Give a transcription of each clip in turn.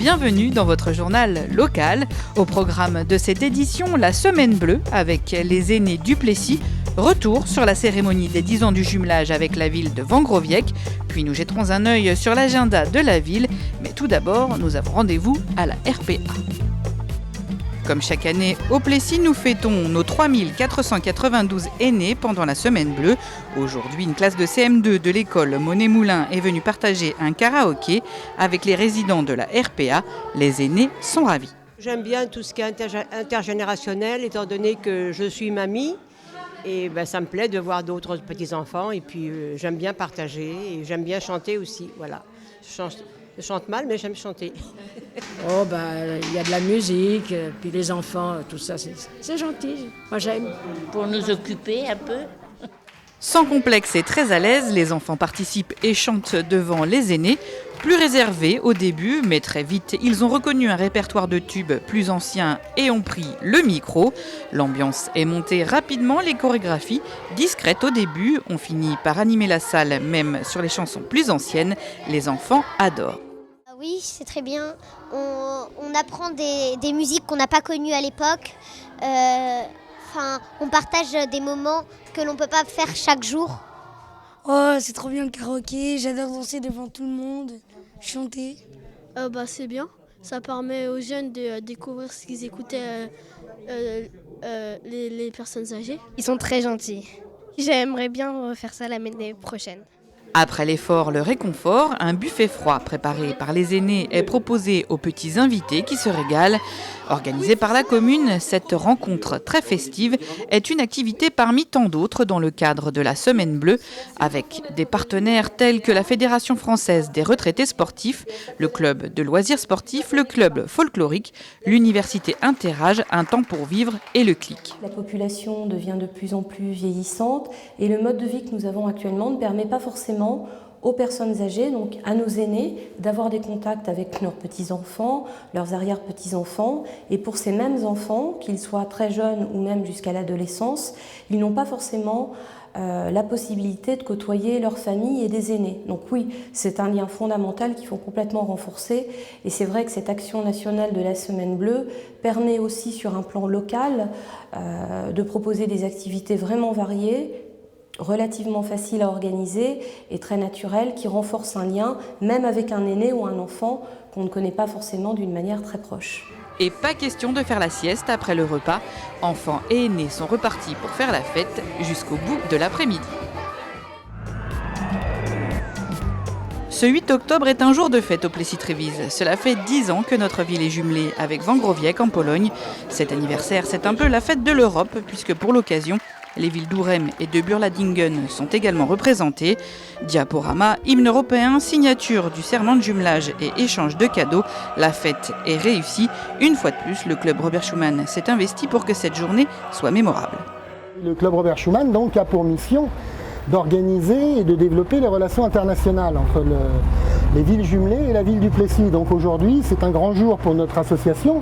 Bienvenue dans votre journal local. Au programme de cette édition, la Semaine Bleue avec les aînés du Plessis. Retour sur la cérémonie des 10 ans du jumelage avec la ville de Vangroviec. Puis nous jetterons un œil sur l'agenda de la ville. Mais tout d'abord, nous avons rendez-vous à la RPA. Comme chaque année, au Plessis, nous fêtons nos 3492 aînés pendant la Semaine Bleue. Aujourd'hui, une classe de CM2 de l'école Monet-Moulin est venue partager un karaoké avec les résidents de la RPA. Les aînés sont ravis. J'aime bien tout ce qui est intergénérationnel, étant donné que je suis mamie. Et ça me plaît de voir d'autres petits-enfants. Et puis, j'aime bien partager et j'aime bien chanter aussi. Voilà. Je chante mal, mais j'aime chanter. Il y a de la musique, puis les enfants, tout ça, c'est gentil. Moi, j'aime. Pour nous occuper un peu. Sans complexe et très à l'aise, les enfants participent et chantent devant les aînés. Plus réservés au début, mais très vite, ils ont reconnu un répertoire de tubes plus anciens et ont pris le micro. L'ambiance est montée rapidement, les chorégraphies, discrètes au début, ont fini par animer la salle, même sur les chansons plus anciennes. Les enfants adorent. Oui, c'est très bien. On apprend des musiques qu'on n'a pas connues à l'époque. On partage des moments que l'on ne peut pas faire chaque jour. Oh, c'est trop bien le karaoké. J'adore danser devant tout le monde, chanter. C'est bien. Ça permet aux jeunes de découvrir ce qu'ils écoutaient les personnes âgées. Ils sont très gentils. J'aimerais bien refaire ça l'année prochaine. Après l'effort, le réconfort, un buffet froid préparé par les aînés est proposé aux petits invités qui se régalent. Organisée par la commune, cette rencontre très festive est une activité parmi tant d'autres dans le cadre de la Semaine Bleue, avec des partenaires tels que la Fédération française des retraités sportifs, le club de loisirs sportifs, le club folklorique, l'université Interage, Un temps pour vivre et le CLIC. La population devient de plus en plus vieillissante et le mode de vie que nous avons actuellement ne permet pas forcément aux personnes âgées, donc à nos aînés, d'avoir des contacts avec leurs petits-enfants, leurs arrière-petits-enfants. Et pour ces mêmes enfants, qu'ils soient très jeunes ou même jusqu'à l'adolescence, ils n'ont pas forcément la possibilité de côtoyer leur famille et des aînés. Donc oui, c'est un lien fondamental qu'il faut complètement renforcer. Et c'est vrai que cette action nationale de la Semaine Bleue permet aussi sur un plan local de proposer des activités vraiment variées, relativement facile à organiser et très naturel, qui renforce un lien, même avec un aîné ou un enfant qu'on ne connaît pas forcément d'une manière très proche. Et pas question de faire la sieste après le repas. Enfants et aînés sont repartis pour faire la fête jusqu'au bout de l'après-midi. Ce 8 octobre est un jour de fête au Plessis-Trévise. Cela fait 10 ans que notre ville est jumelée avec Vangroviec en Pologne. Cet anniversaire, c'est un peu la fête de l'Europe, puisque pour l'occasion, les villes d'Ourem et de Burladingen sont également représentées. Diaporama, hymne européen, signature du serment de jumelage et échange de cadeaux. La fête est réussie. Une fois de plus, le club Robert Schuman s'est investi pour que cette journée soit mémorable. Le club Robert Schuman donc, a pour mission d'organiser et de développer les relations internationales entre les villes jumelées et la ville du Plessis. Donc aujourd'hui, c'est un grand jour pour notre association,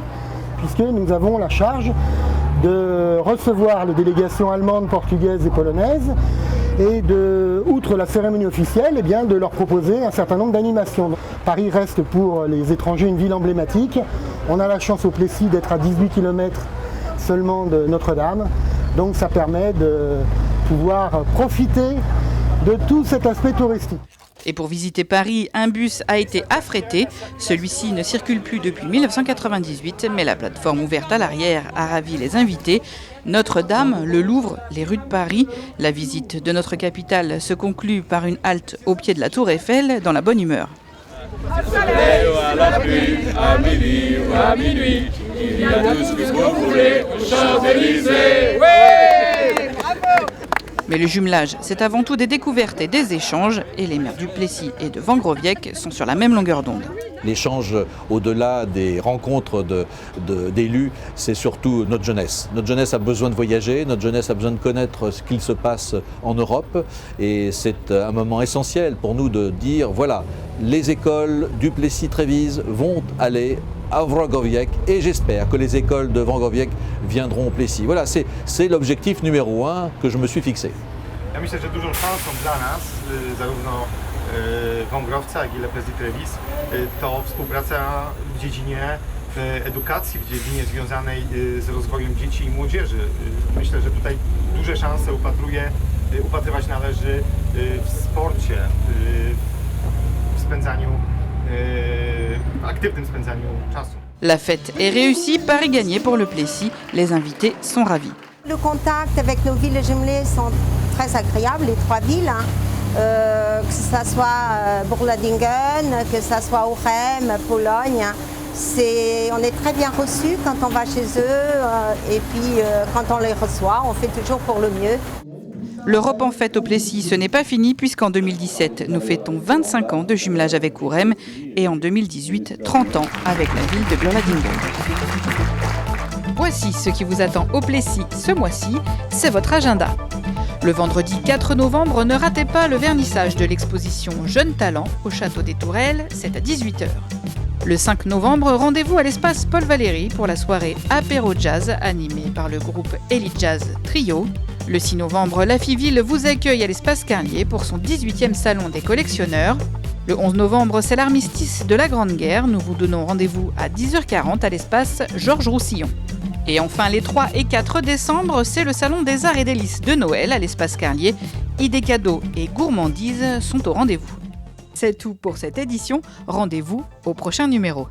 puisque nous avons la charge de recevoir les délégations allemandes, portugaises et polonaises et outre la cérémonie officielle, de leur proposer un certain nombre d'animations. Paris reste pour les étrangers une ville emblématique. On a la chance au Plessis d'être à 18 km seulement de Notre-Dame, donc ça permet de pouvoir profiter de tout cet aspect touristique. Et pour visiter Paris, un bus a été affrété. Celui-ci ne circule plus depuis 1998, mais la plateforme ouverte à l'arrière a ravi les invités. Notre-Dame, le Louvre, les rues de Paris. La visite de notre capitale se conclut par une halte au pied de la Tour Eiffel dans la bonne humeur. À la pluie, à midi ou à minuit, il y a tout ce que vous voulez aux Champs-Élysées. Ouais, bravo! Mais le jumelage, c'est avant tout des découvertes et des échanges, et les maires du Plessis et de Vangroviec sont sur la même longueur d'onde. L'échange, au-delà des rencontres d'élus, c'est surtout notre jeunesse. Notre jeunesse a besoin de voyager, notre jeunesse a besoin de connaître ce qu'il se passe en Europe, et c'est un moment essentiel pour nous de dire, voilà, les écoles du Plessis-Trévise vont aller à Vangroviec et j'espère que les écoles de Vangroviec viendront au Plessis. Voilà, c'est l'objectif numéro 1 que je me suis fixé. Ja myślę, że dużą szansą dla nas, zarówno Wągrowca, jak i Le Petit Trevis, to współpraca w dziedzinie edukacji, w dziedzinie związanej z rozwojem dzieci i młodzieży. Myślę, że tutaj duże szanse upatrywać należy w sporcie, w aktywnym spędzaniu czasu. La fête est réussie, pari gagné pour le Plessis. Les invités sont ravis. Le contact avec nos villes jumelées sont très agréables, les 3 villes, que ce soit Bourladingen, que ce soit Orem, Pologne. On est très bien reçus quand on va chez eux et puis quand on les reçoit, on fait toujours pour le mieux. L'Europe en fête au Plessis, ce n'est pas fini puisqu'en 2017, nous fêtons 25 ans de jumelage avec Orem et en 2018, 30 ans avec la ville de Bourladingen. Voici ce qui vous attend au Plessis ce mois-ci, c'est votre agenda. Le vendredi 4 novembre, ne ratez pas le vernissage de l'exposition Jeunes Talents au Château des Tourelles, c'est à 18h. Le 5 novembre, rendez-vous à l'espace Paul Valéry pour la soirée Apéro Jazz animée par le groupe Elite Jazz Trio. Le 6 novembre, la Fiville vous accueille à l'espace Carlier pour son 18e salon des collectionneurs. Le 11 novembre, c'est l'armistice de la Grande Guerre. Nous vous donnons rendez-vous à 10h40 à l'espace Georges Roussillon. Et enfin, les 3 et 4 décembre, c'est le salon des arts et délices de Noël à l'espace Carlier. Idées cadeaux et gourmandises sont au rendez-vous. C'est tout pour cette édition. Rendez-vous au prochain numéro.